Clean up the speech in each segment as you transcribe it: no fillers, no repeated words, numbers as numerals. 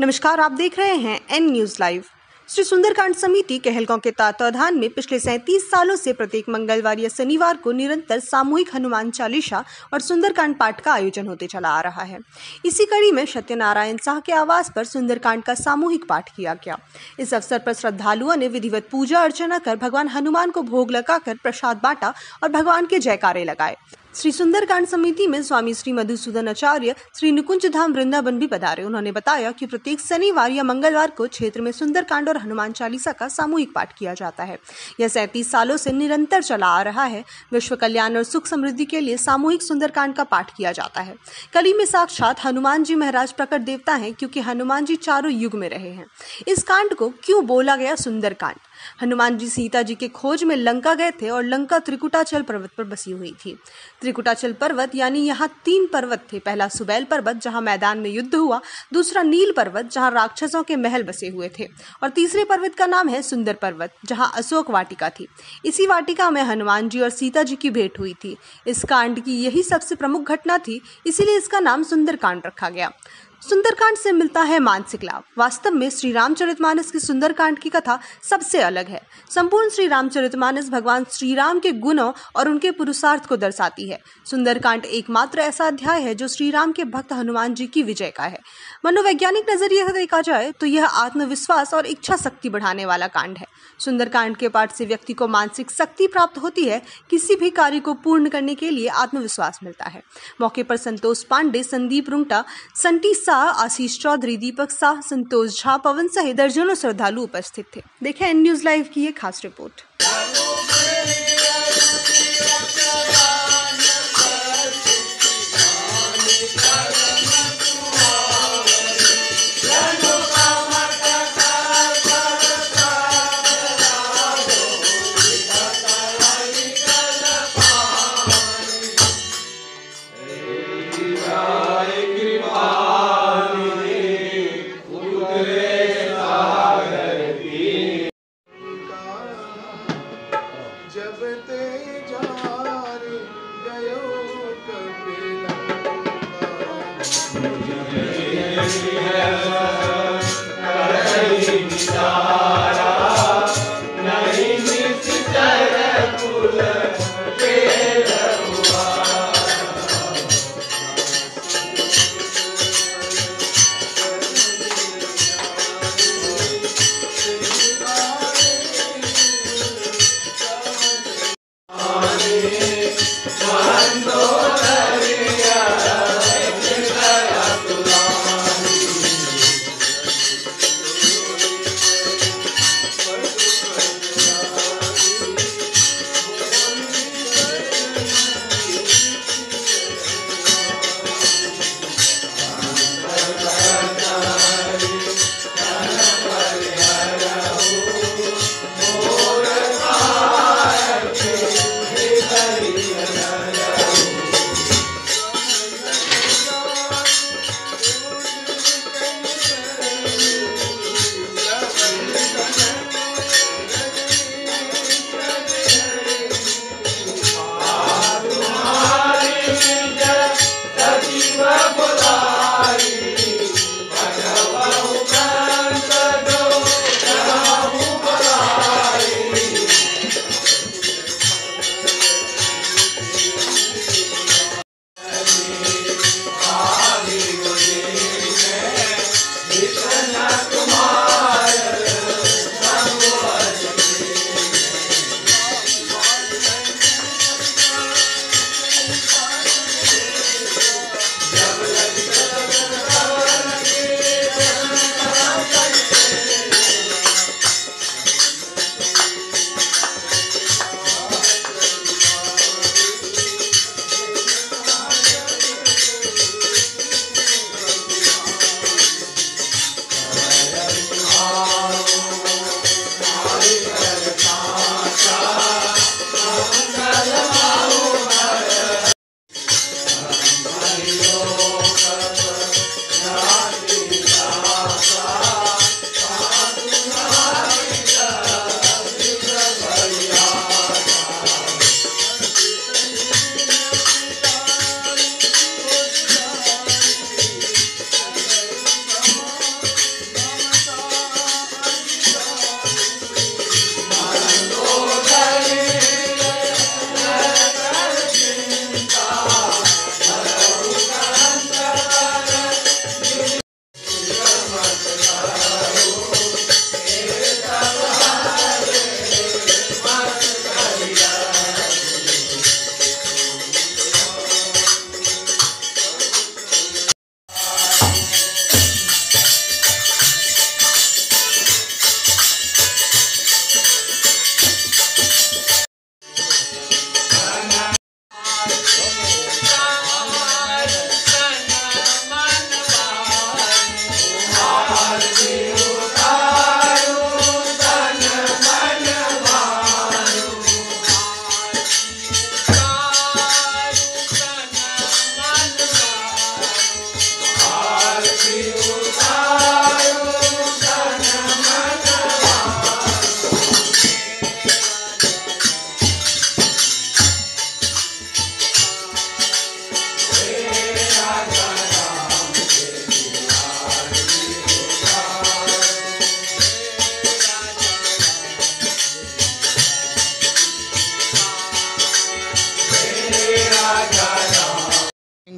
नमस्कार, आप देख रहे हैं N news live. Shri Sundarkand Samiti Kahalgaon के तत्वाधान में पिछले 37 सालों से प्रत्येक मंगलवार या शनिवार को निरंतर सामूहिक हनुमान चालीसा और सुंदरकांड पाठ का आयोजन होते चला आ रहा है। इसी कड़ी में सत्यनारायण शाह के आवास पर सुंदरकांड का सामूहिक पाठ किया गया। इस अवसर पर श्रद्धालुओं ने विधिवत पूजा अर्चना कर भगवान हनुमान को भोग लगाकर प्रसाद बांटा और भगवान के जयकारे लगाए। श्री सुंदरकांड समिति में स्वामी श्री मधुसूदन आचार्य श्री निकुंज धाम वृंदावन भी पधारे। उन्होंने बताया कि प्रत्येक शनिवार या मंगलवार को क्षेत्र में सुंदरकांड और हनुमान चालीसा का सामूहिक पाठ किया जाता है। यह 37 सालों से निरंतर चला आ रहा है। विश्व कल्याण और सुख समृद्धि के लिए सामूहिक सुंदरकांड का पाठ किया जाता है। कली में साक्षात हनुमान जी महाराज प्रकट देवता हैं, क्योंकि हनुमान जी चारों युग में रहे हैं। इस कांड को क्यों बोला गया सुंदरकांड? हनुमान जी सीता जी के खोज में लंका गए थे और लंका त्रिकुटाचल पर्वत पर बसी हुई थी। त्रिकुटाचल पर्वत यानी यहाँ 3 पर्वत थे। पहला सुबैल पर्वत जहाँ मैदान में युद्ध हुआ, दूसरा नील पर्वत जहाँ राक्षसों के महल बसे हुए थे, और तीसरे पर्वत का नाम है सुंदर पर्वत जहाँ अशोक वाटिका थी। इसी वाटिका में हनुमान जी और सीता जी की भेंट हुई थी। इस कांड की यही सबसे प्रमुख घटना थी, इसीलिए इसका नाम सुंदरकांड रखा गया। सुंदरकांड से मिलता है मानसिक लाभ। वास्तव में श्री रामचरितमानस की सुंदरकांड की कथा सबसे अलग है। संपूर्ण श्री रामचरितमानस भगवान श्री राम के गुणों और उनके पुरुषार्थ को दर्शाती है। सुंदरकांड एकमात्र ऐसा अध्याय है जो श्री राम के भक्त हनुमान जी की विजय का है। मनोवैज्ञानिक नजरिए से देखा जाए तो यह आत्मविश्वास और इच्छा शक्ति बढ़ाने वाला कांड है। सुंदरकांड के पाठ से व्यक्ति को मानसिक शक्ति प्राप्त होती है। किसी भी कार्य को पूर्ण करने के लिए आत्मविश्वास मिलता है। मौके पर संतोष पांडे, संदीप रुंगटा, संटी शाह, आशीष चौधरी, दीपक शाह, संतोष झा, पवन सहित दर्जनों श्रद्धालु उपस्थित थे। देखें एन न्यूज लाइव की ये खास रिपोर्ट। जब ते जार गयो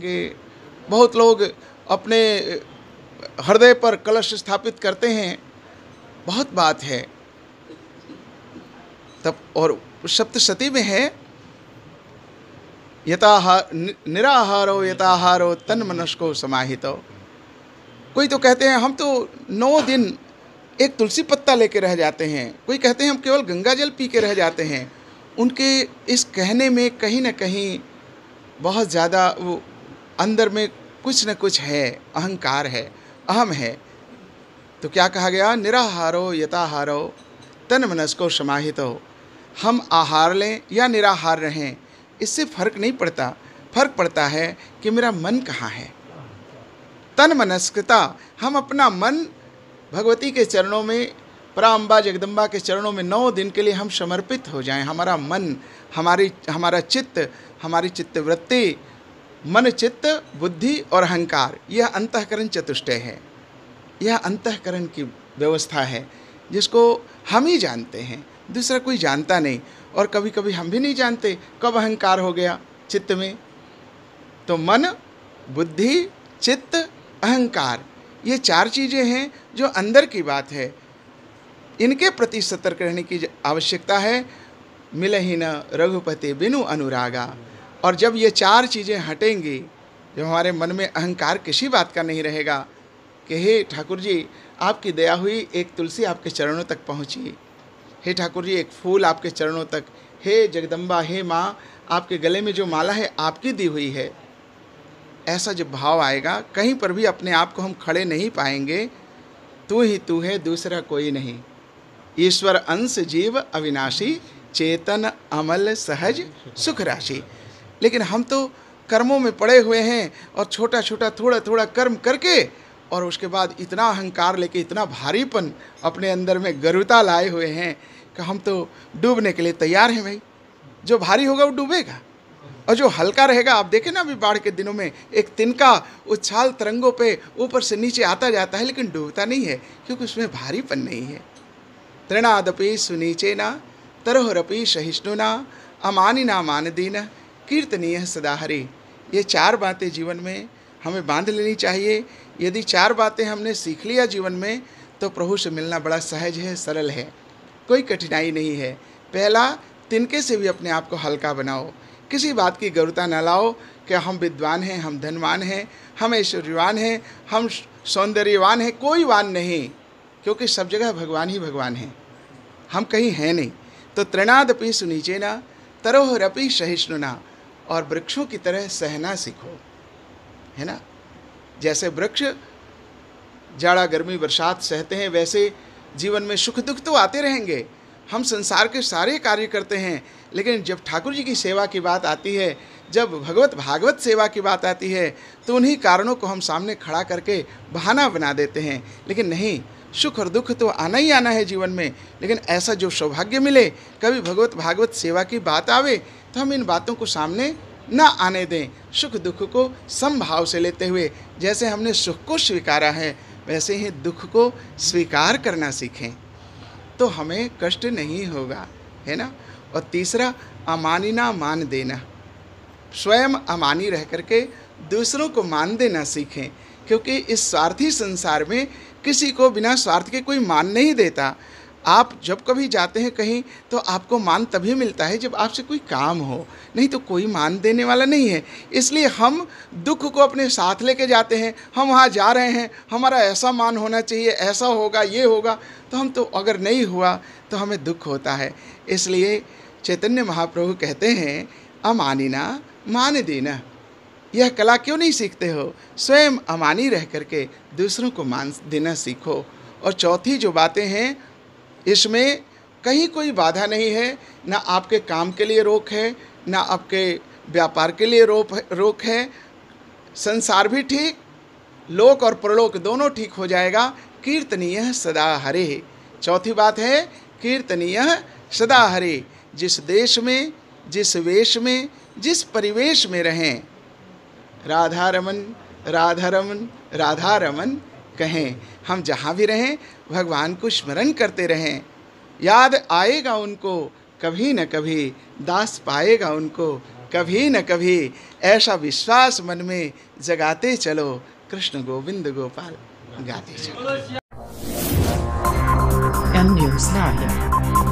करेंगे। बहुत लोग अपने हृदय पर कलश स्थापित करते हैं, बहुत बात है। तब और सप्तशती में है निराहारो यताहारो तन मनस्को समाहितो। कोई तो कहते हैं हम तो 9 दिन एक तुलसी पत्ता लेके रह जाते हैं, कोई कहते हैं हम केवल गंगा जल पी के रह जाते हैं। उनके इस कहने में कहीं ना कहीं बहुत ज़्यादा वो अंदर में कुछ न कुछ है, अहंकार है, अहम है। तो क्या कहा गया? निराहारो यताहारो तन मनस्को समाहितो। हम आहार लें या निराहार रहें, इससे फर्क नहीं पड़ता। फर्क पड़ता है कि मेरा मन कहाँ है। तन मनस्कता, हम अपना मन भगवती के चरणों में, पराम्बा जगदम्बा के चरणों में 9 दिन के लिए हम समर्पित हो जाएं। हमारा मन, हमारा चित्त, हमारी चित्तवृत्ति, मन चित्त बुद्धि और अहंकार, यह अंतःकरण चतुष्टय है। यह अंतःकरण की व्यवस्था है जिसको हम ही जानते हैं, दूसरा कोई जानता नहीं। और कभी कभी हम भी नहीं जानते कब अहंकार हो गया चित्त में। तो मन, बुद्धि, चित्त, अहंकार, ये 4 चीज़ें हैं जो अंदर की बात है। इनके प्रति सतर्क रहने की आवश्यकता है। मिलहि न रघुपति बिनु अनुरागा। और जब ये 4 चीज़ें हटेंगी, जब हमारे मन में अहंकार किसी बात का नहीं रहेगा कि हे ठाकुर जी आपकी दया हुई, एक तुलसी आपके चरणों तक पहुँची, हे ठाकुर जी एक फूल आपके चरणों तक, हे जगदम्बा, हे माँ आपके गले में जो माला है आपकी दी हुई है, ऐसा जब भाव आएगा, कहीं पर भी अपने आप को हम खड़े नहीं पाएंगे। तू ही तू है, दूसरा कोई नहीं। ईश्वर अंश जीव अविनाशी, चेतन अमल सहज सुख राशि। लेकिन हम तो कर्मों में पड़े हुए हैं और छोटा छोटा थोड़ा थोड़ा कर्म करके और उसके बाद इतना अहंकार लेके, इतना भारीपन अपने अंदर में गरुता लाए हुए हैं कि हम तो डूबने के लिए तैयार हैं। भाई जो भारी होगा वो डूबेगा और जो हल्का रहेगा, आप देखें ना अभी बाढ़ के दिनों में एक तिनका उछाल तरंगों पे ऊपर से नीचे आता जाता है लेकिन डूबता नहीं है, क्योंकि उसमें भारीपन नहीं है। तृणादपि सुनीचेना तरोहरपि सहिष्णुना अमानिना मानदीन कीर्तनीय सदा हरि। ये 4 बातें जीवन में हमें बांध लेनी चाहिए। यदि 4 बातें हमने सीख लिया जीवन में तो प्रभु से मिलना बड़ा सहज है, सरल है, कोई कठिनाई नहीं है। पहला, तिनके से भी अपने आप को हल्का बनाओ। किसी बात की गरुता न लाओ कि हम विद्वान हैं, हम धनवान हैं, हम ऐश्वर्यवान हैं, हम सौंदर्यवान हैं। कोई वान नहीं, क्योंकि सब जगह भगवान ही भगवान हैं, हम कहीं हैं नहीं। तो तृणादपि सुनीचेना तरोहरपि सहिष्णुना। और वृक्षों की तरह सहना सीखो, है ना। जैसे वृक्ष जाड़ा गर्मी बरसात सहते हैं, वैसे जीवन में सुख दुख तो आते रहेंगे। हम संसार के सारे कार्य करते हैं, लेकिन जब ठाकुर जी की सेवा की बात आती है, जब भगवत भागवत सेवा की बात आती है, तो उन्हीं कारणों को हम सामने खड़ा करके बहाना बना देते हैं। लेकिन नहीं, सुख और दुख तो आना ही आना है जीवन में। लेकिन ऐसा जो सौभाग्य मिले, कभी भगवत भागवत सेवा की बात आवे, तो हम इन बातों को सामने ना आने दें। सुख दुख को समभाव से लेते हुए, जैसे हमने सुख को स्वीकारा है वैसे ही दुख को स्वीकार करना सीखें, तो हमें कष्ट नहीं होगा, है ना। और तीसरा, अमानिना मान देना। स्वयं अमानी रह करके दूसरों को मान देना सीखें, क्योंकि इस स्वार्थी संसार में किसी को बिना स्वार्थ के कोई मान नहीं देता। आप जब कभी जाते हैं कहीं, तो आपको मान तभी मिलता है जब आपसे कोई काम हो, नहीं तो कोई मान देने वाला नहीं है। इसलिए हम दुख को अपने साथ लेके जाते हैं। हम वहाँ जा रहे हैं, हमारा ऐसा मान होना चाहिए, ऐसा होगा, ये होगा, तो हम तो अगर नहीं हुआ तो हमें दुख होता है। इसलिए चैतन्य महाप्रभु कहते हैं, अमानिना मान देना। यह कला क्यों नहीं सीखते हो? स्वयं अमानी रह करके दूसरों को मान देना सीखो। और चौथी जो बातें हैं, इसमें कहीं कोई बाधा नहीं है, ना आपके काम के लिए रोक है, ना आपके व्यापार के लिए रोक है। संसार भी ठीक, लोक और परलोक दोनों ठीक हो जाएगा। कीर्तनीय सदा हरे। चौथी बात है, कीर्तनीय सदा हरे। जिस देश में, जिस वेश में, जिस परिवेश में रहें, राधा रमन राधा रमन राधा रमन कहें। हम जहाँ भी रहें भगवान को स्मरण करते रहें। याद आएगा उनको कभी न कभी, दास पाएगा उनको कभी न कभी ऐसा विश्वास मन में जगाते चलो, कृष्ण गोविंद गोपाल गाते चलो। M News Live।